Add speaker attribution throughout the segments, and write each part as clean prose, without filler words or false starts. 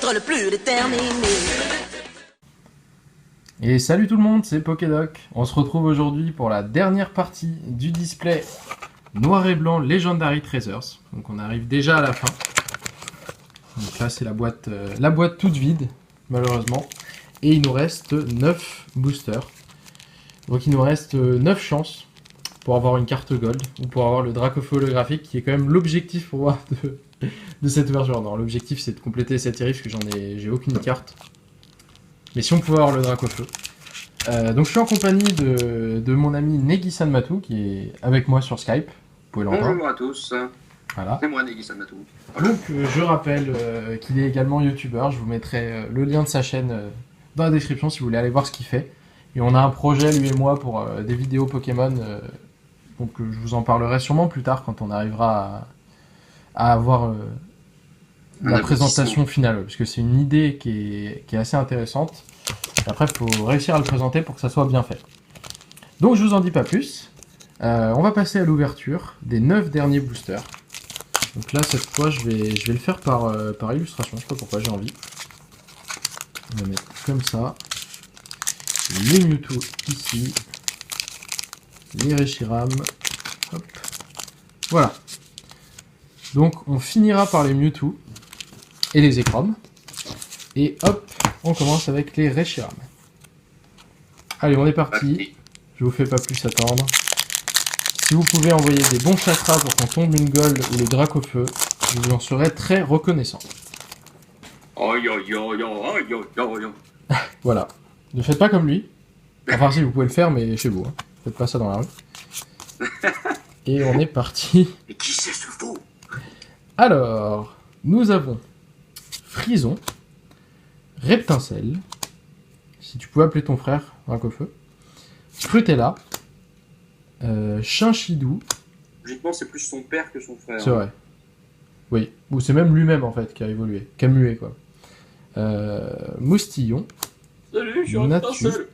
Speaker 1: être le plus déterminé.
Speaker 2: Et salut tout le monde, c'est Pokédoc. On se retrouve aujourd'hui pour la dernière partie du display noir et blanc Legendary Treasures. Donc on arrive déjà à la fin. Donc là c'est la boîte toute vide, malheureusement. Et il nous reste 9 boosters. Donc il nous reste 9 chances pour avoir une carte gold ou pour avoir le Dracofeu holographique qui est quand même l'objectif pour moi de cette ouverture. Non, l'objectif c'est de compléter cette série parce que j'ai aucune carte. Mais si on pouvait avoir le Dracofeu. Donc je suis en compagnie de mon ami Negi-san Matou qui est avec moi sur Skype. Vous pouvez l'entendre.
Speaker 3: Bonjour à tous.
Speaker 2: Voilà.
Speaker 3: C'est moi Negi-san Matou.
Speaker 2: Donc je rappelle qu'il est également youtubeur. Je vous mettrai le lien de sa chaîne dans la description si vous voulez aller voir ce qu'il fait. Et on a un projet lui et moi pour des vidéos Pokémon. Donc je vous en parlerai sûrement plus tard quand on arrivera à avoir la présentation finale. Parce que c'est une idée qui est assez intéressante. Et après, il faut réussir à le présenter pour que ça soit bien fait. Donc, je vous en dis pas plus. On va passer à l'ouverture des 9 derniers boosters. Donc là, cette fois, je vais le faire par illustration. Je sais pas pourquoi, j'ai envie. On va mettre comme ça. Les Mewtwo ici. Les Reshiram. Hop. Voilà. Donc, on finira par les Mewtwo et les Zekrom. Et hop, on commence avec les Reshiram. Allez, on est parti. Je vous fais pas plus attendre. Si vous pouvez envoyer des bons chakras pour qu'on tombe une gold ou le Dracofeu, je vous en serai très reconnaissant. Voilà. Ne faites pas comme lui. Enfin si, vous pouvez le faire, mais chez vous. Hein. Faites pas ça dans la rue. Et on est parti.
Speaker 3: Et qui c'est ce fou?
Speaker 2: Alors, nous avons Frison, Reptincelle, si tu pouvais appeler ton frère, Dracofeu, Frutella, Chinchidou.
Speaker 3: Logiquement, c'est plus son père que son frère.
Speaker 2: C'est vrai. Oui, ou c'est même lui-même en fait qui a évolué, qui a mué quoi. Moustillon.
Speaker 3: Salut, je suis
Speaker 2: Natu.
Speaker 3: Reptincelle.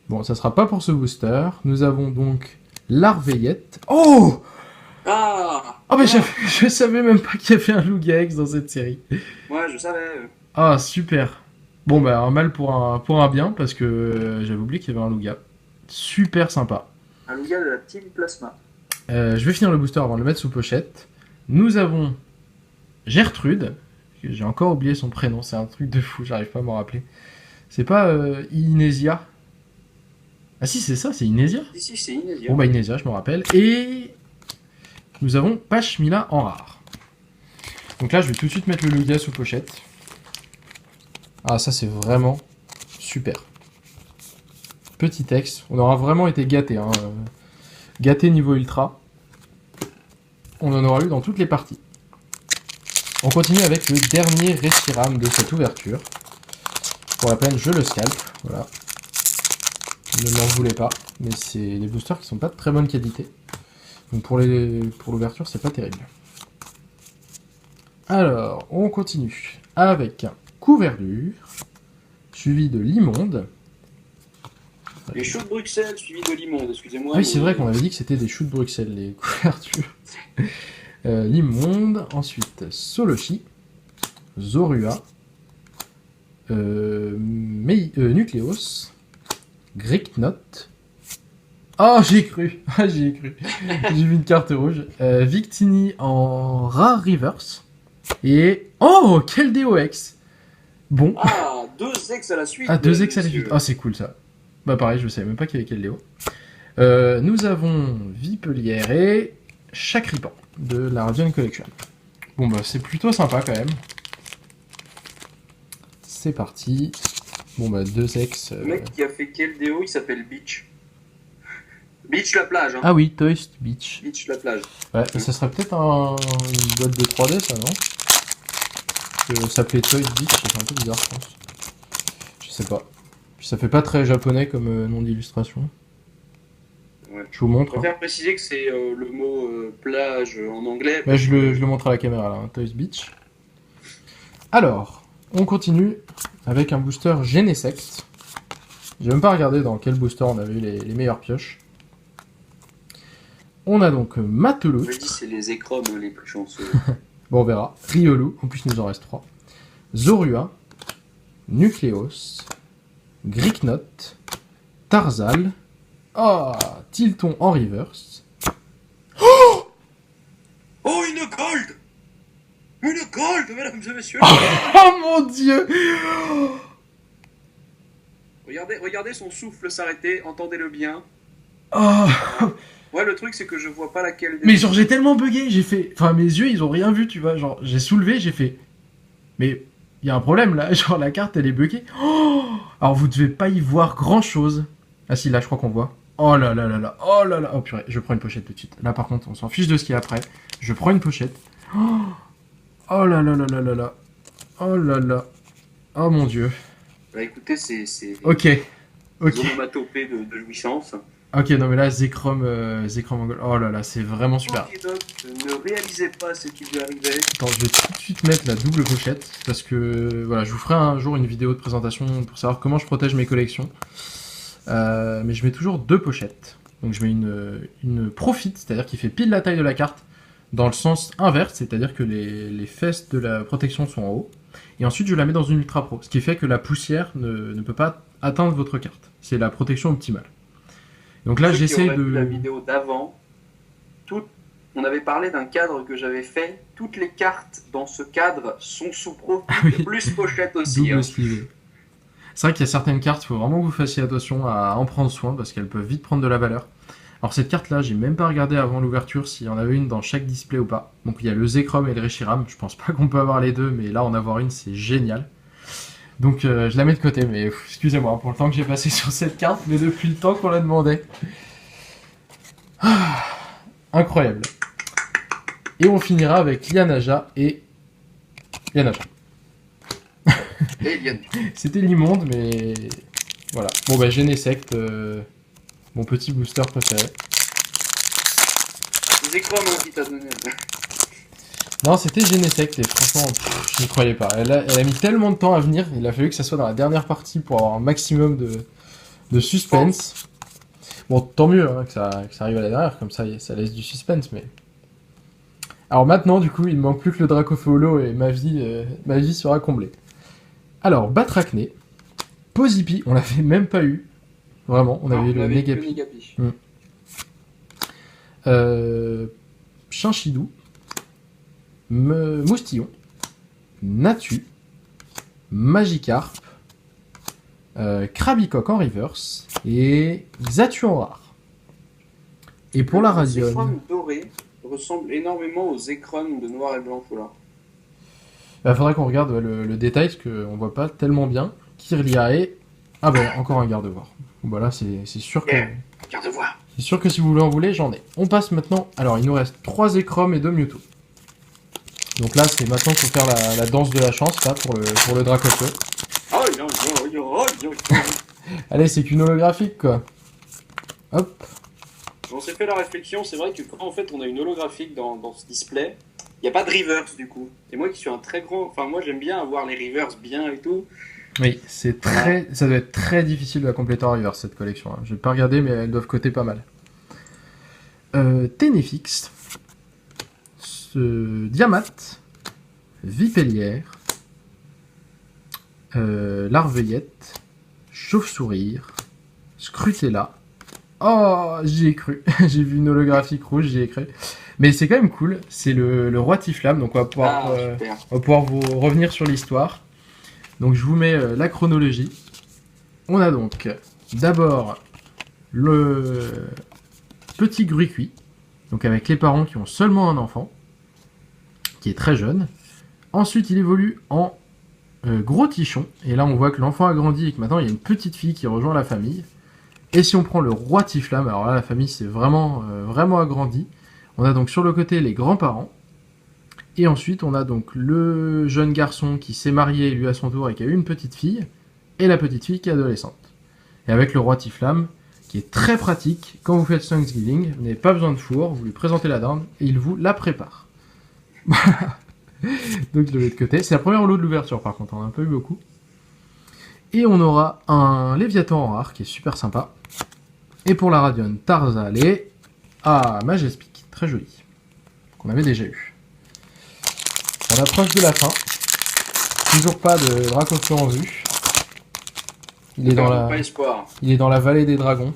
Speaker 2: Bon, ça sera pas pour ce booster. Nous avons donc Larveillette. Oh!
Speaker 3: Ah,
Speaker 2: mais je savais même pas qu'il y avait un Lougax dans cette série.
Speaker 3: ouais, je savais.
Speaker 2: Ah, super. Bon, bah, un mal pour un bien, parce que j'avais oublié qu'il y avait un Louga. Super sympa.
Speaker 3: Un Lugia de la Team Plasma.
Speaker 2: Je vais finir le booster avant de le mettre sous pochette. Nous avons Gertrude. J'ai encore oublié son prénom, c'est un truc de fou, j'arrive pas à m'en rappeler. C'est pas Inésia? Ah si, c'est ça, c'est Inésia.
Speaker 3: Ici, c'est Inésia.
Speaker 2: Bon, bah, Inésia, je me rappelle. Et nous avons Pachmila en rare. Donc là, je vais tout de suite mettre le Lugia sous pochette. Ah, ça, c'est vraiment super. Petit texte. On aura vraiment été gâtés. Hein. Gâtés niveau ultra. On en aura eu dans toutes les parties. On continue avec le dernier Reshiram de cette ouverture. Pour la peine, je le scalpe. Voilà. Ne m'en voulez pas. Mais c'est des boosters qui sont pas de très bonne qualité. Donc pour l'ouverture, c'est pas terrible. Alors, on continue avec un Couverture, suivi de l'immonde.
Speaker 3: Les choux de Bruxelles suivis de l'immonde, excusez-moi.
Speaker 2: Ah oui, c'est vrai qu'on avait dit que c'était des choux de Bruxelles, les couvertures. L'immonde, ensuite Solochi, Zorua, Nucleos, Greeknot. Oh, j'y ai cru. Ah, j'y ai cru. J'ai vu une carte rouge. Victini en rare reverse. Et... Oh, quel DOX. Bon.
Speaker 3: Ah, 2 ex à la suite.
Speaker 2: Ah, 2 ex à la suite. Ah, c'est cool ça. Bah pareil, je savais même pas qu'il y avait quel Léo. Nous avons Vipelière et Chakripan de la Radiant Collection. Bon bah c'est plutôt sympa quand même. C'est parti. Bon bah 2 ex.
Speaker 3: Le mec qui a fait quel déo, il s'appelle Beach. Beach la plage, hein.
Speaker 2: Ah oui, Toast Beach.
Speaker 3: Beach la plage.
Speaker 2: Ouais, ça serait peut-être une boîte de 3D ça, non? Ça s'appelait Toast Beach, c'est un peu bizarre je pense. Je sais pas. Puis ça fait pas très japonais comme nom d'illustration.
Speaker 3: Ouais.
Speaker 2: Je vous montre.
Speaker 3: Je préfère préciser que c'est le mot plage en anglais.
Speaker 2: Bah, je le montre à la caméra là, hein, Toys Beach. Alors, on continue avec un booster Genesect. J'ai même pas regardé dans quel booster on avait eu les meilleures pioches. On a donc Matelote.
Speaker 3: Je dis c'est les écromes les plus chanceux.
Speaker 2: Bon, on verra. Riolu, en plus il nous en reste 3. Zorua, Nucleos, Gricknot, Tarzal, Tilton en reverse.
Speaker 3: Oh, une gold! Une gold, mesdames et messieurs!
Speaker 2: Oh mon dieu!
Speaker 3: Regardez son souffle s'arrêter, entendez-le bien.
Speaker 2: Oh.
Speaker 3: Ouais, le truc c'est que je vois pas laquelle.
Speaker 2: Mais genre j'ai tellement bugué, j'ai fait... Enfin mes yeux ils ont rien vu, tu vois, genre j'ai soulevé, j'ai fait... Mais il y a un problème là, genre la carte elle est buggée. Oh, alors vous devez pas y voir grand chose. Ah si, là je crois qu'on voit. Oh là là là là, oh là là, oh purée, je prends une pochette tout de suite. Là par contre on s'en fiche de ce qu'il y a après. Je prends une pochette. Oh là là là là là là. Oh là là. Oh mon dieu.
Speaker 3: Bah écoutez, c'est
Speaker 2: Ok. Ok.
Speaker 3: onomatopée de jouissance.
Speaker 2: Ok, non mais là, Zekrom Mongol. Oh là là, c'est vraiment super.
Speaker 3: Ne réalisez pas ce qui lui arrivait.
Speaker 2: Attends, je vais tout de suite mettre la double pochette parce que voilà, je vous ferai un jour une vidéo de présentation pour savoir comment je protège mes collections. Mais je mets toujours deux pochettes. Donc je mets une Profit, c'est-à-dire qui fait pile la taille de la carte dans le sens inverse, c'est-à-dire que les fesses de la protection sont en haut. Et ensuite, je la mets dans une Ultra Pro, ce qui fait que la poussière ne peut pas atteindre votre carte. C'est la protection optimale. Donc là, j'essaie de...
Speaker 3: La vidéo d'avant, on avait parlé d'un cadre que j'avais fait. Toutes les cartes dans ce cadre sont sous Profit, oui. Plus pochette aussi.
Speaker 2: Double sleeve. C'est vrai qu'il y a certaines cartes, il faut vraiment que vous fassiez attention à en prendre soin parce qu'elles peuvent vite prendre de la valeur. Alors cette carte-là, j'ai même pas regardé avant l'ouverture s'il y en avait une dans chaque display ou pas. Donc il y a le Zekrom et le Reshiram. Je pense pas qu'on peut avoir les deux, mais là en avoir une, c'est génial. Donc je la mets de côté, mais excusez-moi pour le temps que j'ai passé sur cette carte, mais depuis le temps qu'on la demandait. Incroyable. Et on finira avec Lianaja et... Lianaja. C'était l'immonde, mais... Voilà. Bon bah Genesect, mon petit booster préféré.
Speaker 3: Zekrom qui t'a donné.
Speaker 2: Non, c'était Genesect et franchement, je n'y croyais pas. Elle a mis tellement de temps à venir, il a fallu que ça soit dans la dernière partie pour avoir un maximum de suspense. Bon, tant mieux hein, que ça arrive à la dernière, comme ça laisse du suspense, mais... Alors maintenant, du coup, il me manque plus que le Dracofeu et ma vie sera comblée. Alors, Batrachné, Pozipi, on l'avait même pas eu. Vraiment, on avait eu le Negapi. Chinchidou, Moustillon, Natu, Magikarp, Krabicoque en reverse et Xatu en rare. Et pour la Radion...
Speaker 3: Le Zekrom doré ressemble énormément au Zekrom de noir et blanc foulard.
Speaker 2: Il faudrait qu'on regarde le détail parce qu'on voit pas tellement bien. Kirliae. Ah ben encore un garde-voir. Voilà, c'est sûr que...
Speaker 3: Garde-voir.
Speaker 2: C'est sûr que si vous en voulez, j'en ai. On passe maintenant... Alors, il nous reste 3 Zekrom et 2 Mewtwo. Donc là, c'est maintenant qu'il faut faire la danse de la chance, là, pour le Dracofeu. Allez, c'est qu'une holographique, quoi. Hop.
Speaker 3: On s'est fait la réflexion, c'est vrai que quand en fait on a une holographique dans ce display, il n'y a pas de reverse du coup. Et moi qui suis un très grand... Enfin, moi j'aime bien avoir les reverse bien et tout.
Speaker 2: Oui, ça doit être très difficile de la compléter en reverse, cette collection. Je vais pas regarder, mais elles doivent coter pas mal. Ténéfix, Diamat, Vipellière, Larveillette, Chauve-sourire, Scrutella. Oh, j'y ai cru. J'ai vu une holographique rouge, j'y ai cru. Mais c'est quand même cool. C'est le roi Tiflam, donc on va pouvoir vous revenir sur l'histoire. Donc je vous mets la chronologie. On a donc d'abord le petit Gruicui, donc avec les parents qui ont seulement un enfant, qui est très jeune. Ensuite il évolue en gros Tichon, et là on voit que l'enfant a grandi et que maintenant il y a une petite fille qui rejoint la famille. Et si on prend le roi Tiflam, alors là la famille s'est vraiment agrandie. On a donc sur le côté les grands-parents. Et ensuite, on a donc le jeune garçon qui s'est marié, lui à son tour, et qui a eu une petite fille, et la petite fille qui est adolescente. Et avec le roi Tiflam, qui est très pratique, quand vous faites Thanksgiving, vous n'avez pas besoin de four, vous lui présentez la dinde, et il vous la prépare. Donc je le mets de côté. C'est la première lot de l'ouverture, par contre, on en a un peu eu beaucoup. Et on aura un Léviathan en rare, qui est super sympa. Et pour la Radion, Tarzal et... Majespic, très joli, qu'on avait déjà eu. On approche de la fin. Toujours pas de Dracofeu en vue. Il est,
Speaker 3: Pas espoir.
Speaker 2: il est dans la vallée des dragons.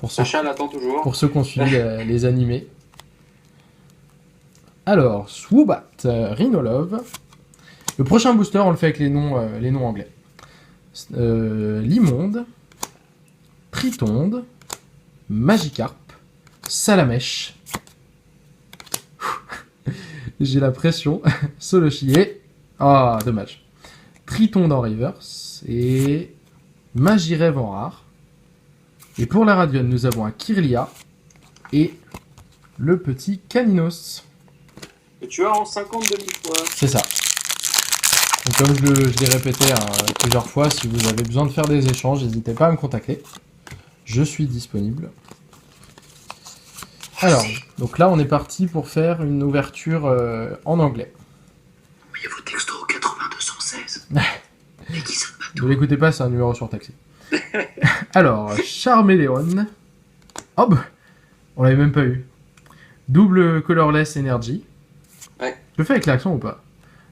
Speaker 3: Sacha l'attend toujours.
Speaker 2: Pour ceux qui ont suivi les animés. Alors, Swoobat, Rhinolove. Le prochain booster, on le fait avec les noms anglais. Limonde, Tritonde, Magikarp, Salamèche. J'ai la pression. Solochi et... Ah, dommage. Tritonde en reverse et Magirev en rare. Et pour la Radion, nous avons un Kirlia et le petit Caninos.
Speaker 3: Et tu as en 52 000 fois.
Speaker 2: C'est ça. Donc comme je l'ai répété plusieurs fois, si vous avez besoin de faire des échanges, n'hésitez pas à me contacter. Je suis disponible. Alors, donc là on est parti pour faire une ouverture en anglais.
Speaker 3: Envoyez vos textos au 8216.
Speaker 2: Ne l'écoutez pas, c'est un numéro surtaxé. Alors, Charmeleon. Oh bah, on l'avait même pas eu. Double Colorless Energy.
Speaker 3: Ouais.
Speaker 2: Je le fais avec l'accent ou pas?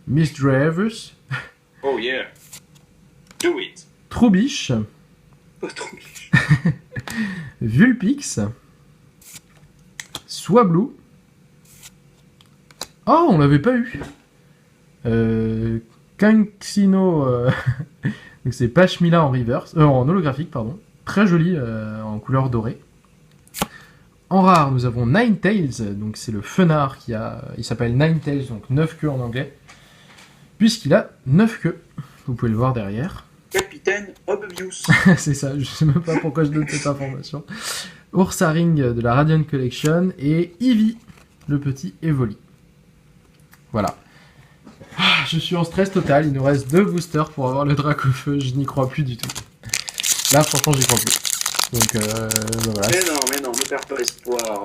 Speaker 2: Miss Drivers.
Speaker 3: Oh yeah. Do it.
Speaker 2: Trubbish.
Speaker 3: Oh, Trubbish.
Speaker 2: Vulpix. Swablu. Oh, on l'avait pas eu. Kanxino. Donc c'est Pashmila en reverse, en holographique, pardon. Très joli en couleur dorée. En rare, nous avons Ninetales, donc c'est le fenard il s'appelle Ninetales, donc 9 queues en anglais, puisqu'il a 9 queues. Vous pouvez le voir derrière.
Speaker 3: Capitaine Obvious.
Speaker 2: C'est ça, je sais même pas pourquoi je donne cette information. Ursaring de la Radiant Collection et Eevee, le petit Evoli. Voilà. Je suis en stress total, il nous reste 2 boosters pour avoir le Dracofeu, je n'y crois plus du tout. Là, franchement, j'y crois plus. Donc, voilà.
Speaker 3: Mais non, ne perds pas espoir.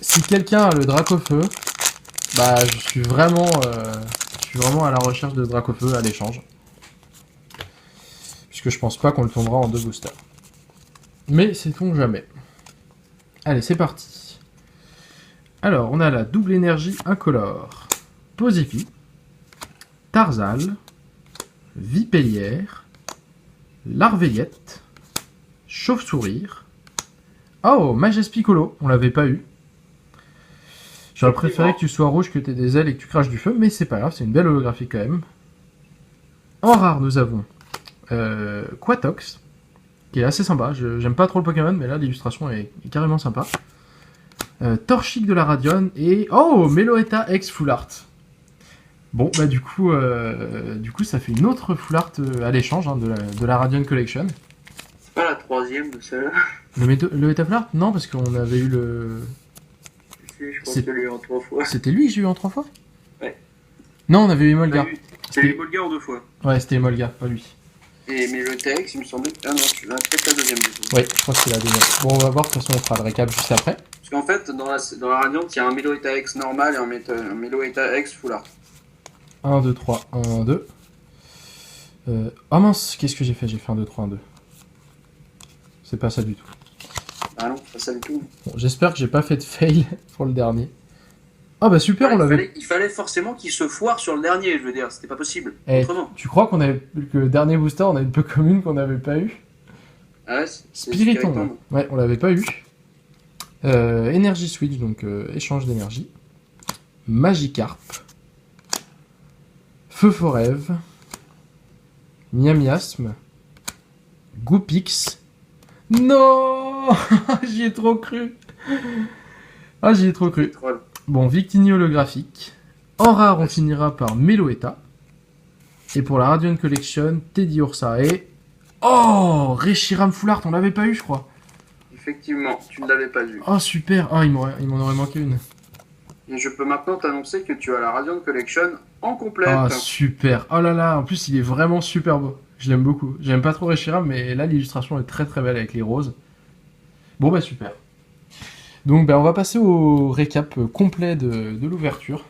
Speaker 2: Si quelqu'un a le Dracofeu, bah, je suis vraiment à la recherche de Dracofeu à l'échange. Puisque je pense pas qu'on le tombera en 2 boosters. Mais sait-on jamais. Allez, c'est parti. Alors, on a la double énergie incolore. Posifi, Tarzal, Vipellière, Larveillette, Chauve-sourire. Oh, Majespicolo, on l'avait pas eu. J'aurais préféré que tu sois rouge, que tu aies des ailes et que tu craches du feu, mais c'est pas grave, c'est une belle holographie quand même. En rare, nous avons Quatox, qui est assez sympa. J'aime pas trop le Pokémon, mais là l'illustration est carrément sympa. Torchic de la Radion et... Oh, Meloetta X Full Art. Bon, bah du coup, ça fait une autre Full Art à l'échange hein, de la Radion Collection.
Speaker 3: C'est pas la troisième de celle-là.
Speaker 2: Le Eta Full Art? Non, parce qu'on avait eu le...
Speaker 3: Si, je pense que je l'ai eu en 3 fois.
Speaker 2: C'était lui que j'ai eu en 3 fois?
Speaker 3: Ouais.
Speaker 2: Non, on avait eu Emolga.
Speaker 3: C'était Emolga en 2 fois.
Speaker 2: Ouais, c'était Emolga, pas lui.
Speaker 3: Et mais le TX, il me semblait... Ah non, tu vas peut-être la deuxième du coup.
Speaker 2: Ouais, je crois que c'est la deuxième. Bon, on va voir, de toute façon, on fera le récap juste après.
Speaker 3: Parce qu'en fait, dans la Radiant, il y a un Meloetta X normal et un Meloetta X Full Art.
Speaker 2: 1, 2, 3, 1, 2. Oh mince, qu'est-ce que j'ai fait? J'ai fait 1, 2, 3, 1, 2. C'est pas ça du tout.
Speaker 3: Ah non, pas ça du tout.
Speaker 2: Bon, j'espère que j'ai pas fait de fail pour le dernier. Ah bah super, on l'avait...
Speaker 3: Il fallait forcément qu'il se foire sur le dernier, je veux dire, c'était pas possible. Autrement.
Speaker 2: Tu crois qu'on avait... que le dernier booster, on a une peu commune qu'on n'avait pas eu?
Speaker 3: Ah ouais,
Speaker 2: Spiritomb. Ouais, on l'avait pas eu. Energy Switch, donc échange d'énergie. Magikarp. Feu Forève. Miamiasme. Goopix. Non. J'y ai trop cru. Ah, j'y ai trop cru. Bon, Victini holographique. En rare, on finira par Meloetta. Et pour la Radiant Collection, Teddy Ursae. Oh, Reshiram Full Art, on l'avait pas eu, je crois.
Speaker 3: Effectivement, tu ne l'avais pas vu.
Speaker 2: Oh, super. Ah, il m'en aurait manqué une.
Speaker 3: Et je peux maintenant t'annoncer que tu as la Radiant Collection en complète.
Speaker 2: Ah, super. Oh là là, en plus, il est vraiment super beau. Je l'aime beaucoup. J'aime pas trop Reshiram, mais là, l'illustration est très très belle avec les roses. Bon, bah, super. Donc, bah, on va passer au récap complet de l'ouverture.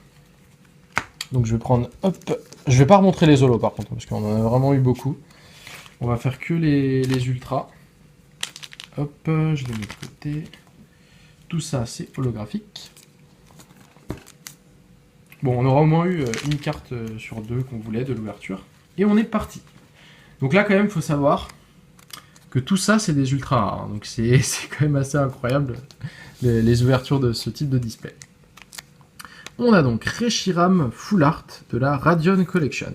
Speaker 2: Donc, je vais prendre... Hop. Je vais pas remontrer les holos, par contre, parce qu'on en a vraiment eu beaucoup. On va faire que les ultras. Hop, je les mets de côté. Tout ça, c'est holographique. Bon, on aura au moins eu une carte sur 2 qu'on voulait de l'ouverture. Et on est parti. Donc là, quand même, il faut savoir que tout ça, c'est des ultra rares. Hein. Donc c'est quand même assez incroyable, les ouvertures de ce type de display. On a donc Reshiram Full Art de la Radion Collection.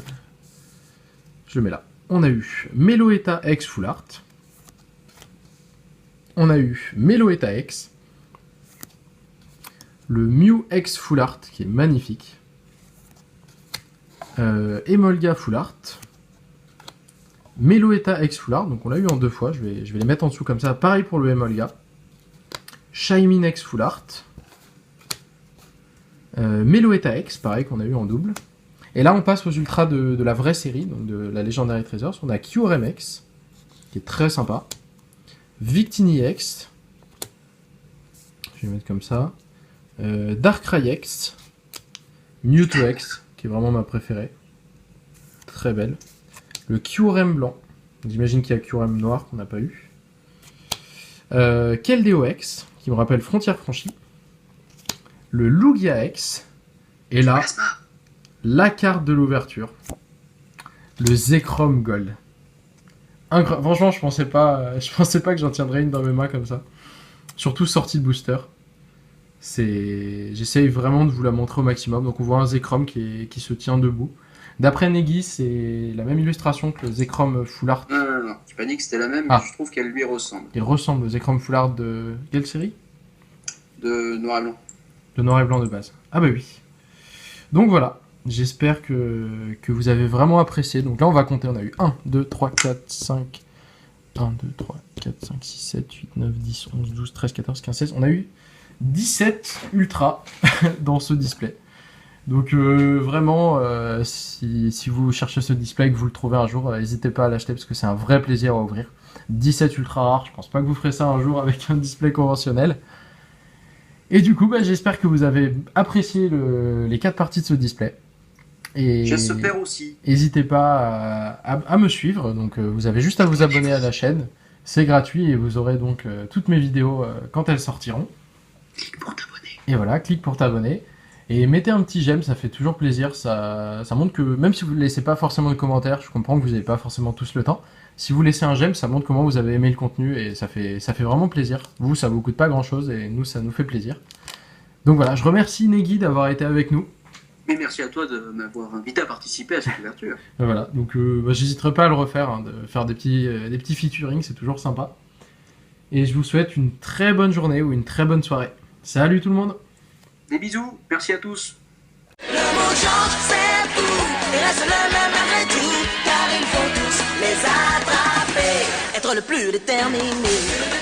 Speaker 2: Je le mets là. On a eu Meloetta X Full Art. On a eu Meloetta X. Le Mew X Full Art qui est magnifique. Emolga Full Art. Meloetta X Full Art, donc on l'a eu en 2 fois, je vais les mettre en dessous comme ça. Pareil pour le Emolga. Shaymin X Full Art. Meloetta X, pareil qu'on a eu en double. Et là on passe aux ultras de la vraie série, donc de la Legendary Treasures. On a Kyurem X, qui est très sympa. Victini X. Je vais le mettre comme ça. Darkrai X. Mewtwo X, qui est vraiment ma préférée. Très belle. Le Kyurem blanc. J'imagine qu'il y a Kyurem noir qu'on n'a pas eu. Keldeo X, qui me rappelle Frontière Franchie. Le Lugia X. Et là, la carte de l'ouverture. Le Zekrom Gold. Franchement, je pensais pas que j'en tiendrais une dans mes mains comme ça. Surtout sortie de booster. J'essaye vraiment de vous la montrer au maximum. Donc on voit un Zekrom qui se tient debout. D'après Negi, c'est la même illustration que le Zekrom Full Art.
Speaker 3: Non. J'ai pas dit que c'était la même, mais je trouve qu'elle lui ressemble.
Speaker 2: Il ressemble au Zekrom Full Art de quelle série?
Speaker 3: De noir et blanc.
Speaker 2: De noir et blanc de base. Ah bah oui. Donc voilà. J'espère que vous avez vraiment apprécié. Donc là, on va compter. On a eu 1, 2, 3, 4, 5... 1, 2, 3, 4, 5, 6, 7, 8, 9, 10, 11, 12, 13, 14, 15, 16. On a eu 17 ultras dans ce display. Donc vraiment, si vous cherchez ce display et que vous le trouvez un jour, n'hésitez pas à l'acheter parce que c'est un vrai plaisir à ouvrir. 17 ultra rares, je pense pas que vous ferez ça un jour avec un display conventionnel. Et du coup, j'espère que vous avez apprécié les 4 parties de ce display. Et
Speaker 3: j'espère aussi.
Speaker 2: N'hésitez pas à me suivre. Donc vous avez juste à vous abonner à la chaîne. C'est gratuit et vous aurez donc toutes mes vidéos quand elles sortiront.
Speaker 3: Clique pour t'abonner.
Speaker 2: Et voilà, clique pour t'abonner. Et mettez un petit j'aime, ça fait toujours plaisir. Ça montre que même si vous ne laissez pas forcément de commentaires, je comprends que vous n'avez pas forcément tous le temps. Si vous laissez un j'aime, ça montre comment vous avez aimé le contenu et ça fait vraiment plaisir. Vous, ça vous coûte pas grand chose et nous, ça nous fait plaisir. Donc voilà, je remercie Negi d'avoir été avec nous.
Speaker 3: Mais merci à toi de m'avoir invité à participer à cette ouverture.
Speaker 2: Voilà, donc j'hésiterai pas à le refaire, hein, de faire des petits featuring, c'est toujours sympa. Et je vous souhaite une très bonne journée ou une très bonne soirée. Salut tout le monde!
Speaker 3: Des bisous, merci à tous.
Speaker 1: Le monde change, c'est fou, il reste le même malgré tout, car il faut tous les attraper, être le plus déterminé.